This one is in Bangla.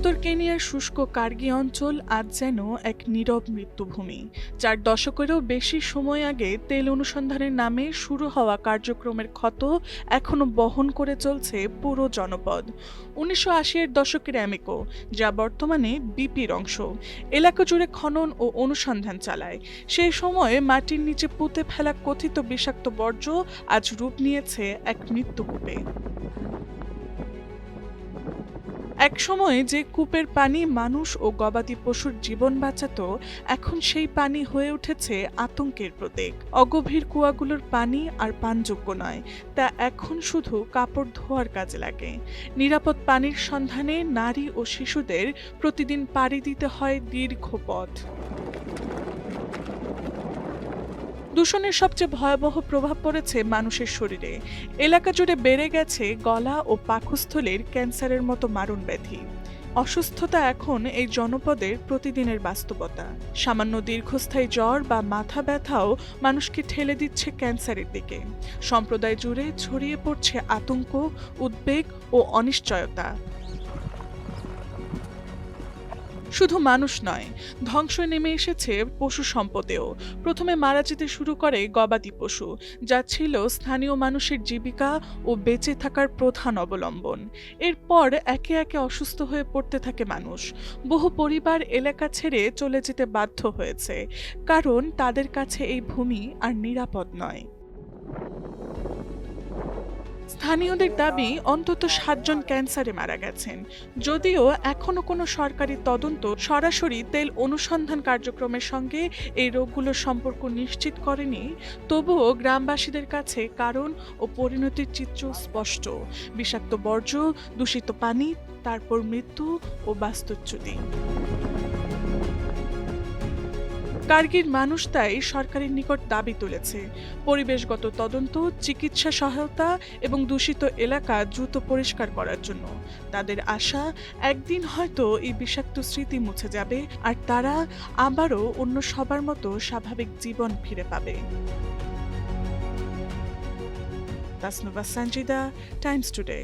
উত্তর কেনিয়ার শুষ্ক কার্গি অঞ্চল আজ যেন এক নীরব মৃত্যুভূমি। 4 দশকেরও বেশি সময় আগে তেল অনুসন্ধানের নামে শুরু হওয়া কার্যক্রমের ক্ষত এখনো বহন করে চলছে পুরো জনপদ। 1980-এর দশকের অ্যামেকো, যা বর্তমানে বিপির অংশ, এলাকা জুড়ে খনন ও অনুসন্ধান চালায়। সেই সময়ে মাটির নিচে পুঁতে ফেলা কথিত বিষাক্ত বর্জ্য আজ রূপ নিয়েছে এক মৃত্যুকূপে। একসময় যে কূপের পানি মানুষ ও গবাদি পশুর জীবন বাঁচাতো, এখন সেই পানি হয়ে উঠেছে আতঙ্কের প্রতীক। অগভীর কুয়াগুলোর পানি আর পানযোগ্য নয়, তা এখন শুধু কাপড় ধোয়ার কাজে লাগে। নিরাপদ পানির সন্ধানে নারী ও শিশুদের প্রতিদিন পাড়ি দিতে হয় দীর্ঘ পথ। দূষণের সবচেয়ে ভয়াবহ প্রভাব পড়েছে মানুষের শরীরে। এলাকা জুড়ে বেড়ে গেছে গলা ও পাকস্থলীর ক্যান্সারের মতো মারণ ব্যাধি। অসুস্থতা এখন এই জনপদের প্রতিদিনের বাস্তবতা। সামান্য দীর্ঘস্থায়ী জ্বর বা মাথা ব্যথাও মানুষকে ঠেলে দিচ্ছে ক্যান্সারের দিকে। সম্প্রদায় জুড়ে ছড়িয়ে পড়ছে আতঙ্ক, উদ্বেগ ও অনিশ্চয়তা। শুধু মানুষ নয়, ধ্বংস নেমে এসেছে পশু সম্পদেও। প্রথমে মারা যেতে শুরু করে গবাদি পশু, যা ছিল স্থানীয় মানুষের জীবিকা ও বেঁচে থাকার প্রধান অবলম্বন। এরপর একে একে অসুস্থ হয়ে পড়তে থাকে মানুষ। বহু পরিবার এলাকা ছেড়ে চলে যেতে বাধ্য হয়েছে, কারণ তাদের কাছে এই ভূমি আর নিরাপদ নয়। স্থানীয়দের দাবি অন্তত 7 জন ক্যান্সারে মারা গেছেন। যদিও এখনো কোনো সরকারি তদন্ত সরাসরি তেল অনুসন্ধান কার্যক্রমের সঙ্গে এই রোগগুলোর সম্পর্ক নিশ্চিত করেনি, তবুও গ্রামবাসীদের কাছে কারণ ও পরিণতির চিত্র স্পষ্ট। বিষাক্ত বর্জ্য, দূষিত পানি, তারপর মৃত্যু ও বাস্তুচ্যুতি। কার্গির মানুষ তাই সরকারের নিকট দাবি তুলেছে পরিবেশগত তদন্ত, চিকিৎসা সহায়তা এবং দূষিত এলাকা দ্রুত পরিষ্কার করার জন্য। তাদের আশা, একদিন হয়তো এই বিষাক্ত স্মৃতি মুছে যাবে আর তারা আবারও অন্য সবার মতো স্বাভাবিক জীবন ফিরে পাবে। Tasnuva Sanjida, Times today.